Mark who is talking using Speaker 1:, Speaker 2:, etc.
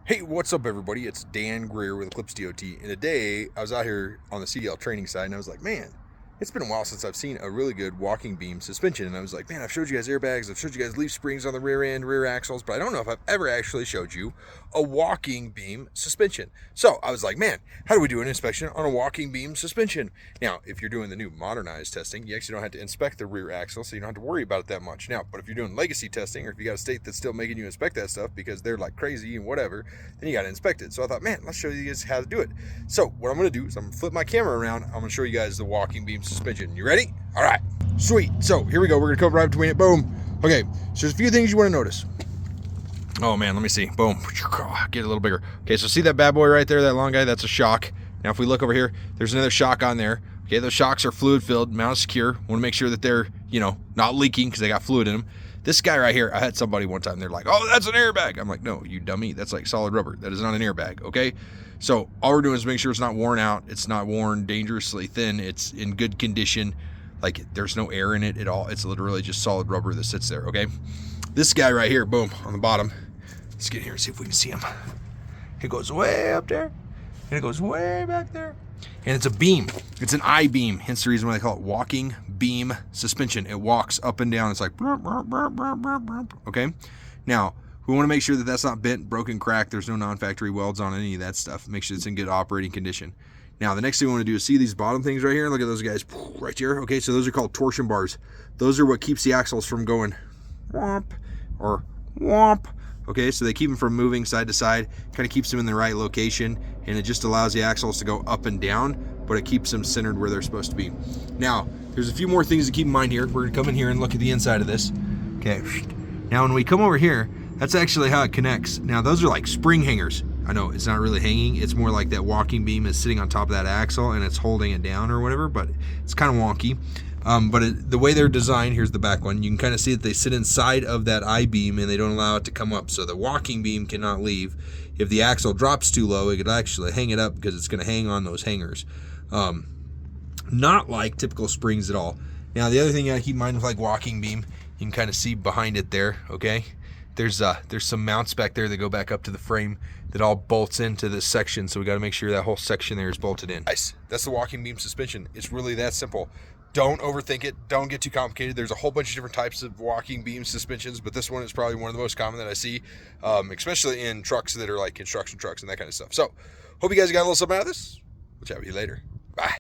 Speaker 1: Hey, what's up, everybody? It's Dan Greer with Eclipse DOT. And today I was out here on the CDL training side, and I was like, man, it's been a while since I've seen a really good walking beam suspension. And I was like, man, I've showed you guys airbags, I've showed you guys leaf springs on the rear end, rear axles, but I don't know if I've ever actually showed you a walking beam suspension. So I was like, man, how do we do an inspection on a walking beam suspension? Now, if you're doing the new modernized testing, you actually don't have to inspect the rear axle, so you don't have to worry about it that much. Now, but if you're doing legacy testing, or if you got a state that's still making you inspect that stuff because they're like crazy and whatever, then you got to inspect it. So I thought, man, let's show you guys how to do it. So what I'm going to do is I'm going to flip my camera around. I'm going to show you guys the walking beam suspension. You ready? All right, sweet. So here we go. We're going to come right between it. Boom. Okay, so there's a few things you want to notice. Oh man, let me see. Boom. Get it a little bigger. Okay, so see that bad boy right there, that long guy? That's a shock. Now if we look over here, there's another shock on there. Okay, those shocks are fluid filled, mounted secure. Want to make sure that they're, not leaking because they got fluid in them. This guy right here, I had somebody one time, they're like, oh, that's an airbag. I'm like, no, you dummy. That's like solid rubber. That is not an airbag, okay? So all we're doing is make sure it's not worn out. It's not worn dangerously thin. It's in good condition. Like there's no air in it at all. It's literally just solid rubber that sits there, okay? This guy right here, boom, on the bottom. Let's get here and see if we can see him. It goes way up there, and it goes way back there. And it's a beam. It's an I-beam, hence the reason why they call it walking beam suspension. It walks up and down. It's like, okay? Now, we want to make sure that that's not bent, broken, cracked. There's no non-factory welds on any of that stuff. Make sure it's in good operating condition. Now, the next thing we want to do is see these bottom things right here. Look at those guys right here. Okay, so those are called torsion bars. Those are what keeps the axles from going whomp or whomp. Okay, so they keep them from moving side to side, kind of keeps them in the right location, and it just allows the axles to go up and down, but it keeps them centered where they're supposed to be. Now, there's a few more things to keep in mind here. We're gonna come in here and look at the inside of this. Okay, now when we come over here, that's actually how it connects. Now, those are like spring hangers. I know it's not really hanging, it's more like that walking beam is sitting on top of that axle and it's holding it down or whatever, but it's kind of wonky. The way they're designed, here's the back one, you can kind of see that they sit inside of that I-beam and they don't allow it to come up. So the walking beam cannot leave. If the axle drops too low, it could actually hang it up because it's going to hang on those hangers. Not like typical springs at all. Now, the other thing I keep in mind with like walking beam, you can kind of see behind it there, okay? There's some mounts back there that go back up to the frame that all bolts into this section. So we got to make sure that whole section there is bolted in. Nice. That's the walking beam suspension. It's really that simple. Don't overthink it. Don't get too complicated. There's a whole bunch of different types of walking beam suspensions, but this one is probably one of the most common that I see, especially in trucks that are like construction trucks and that kind of stuff. So hope you guys got a little something out of this. We'll chat with you later. Bye.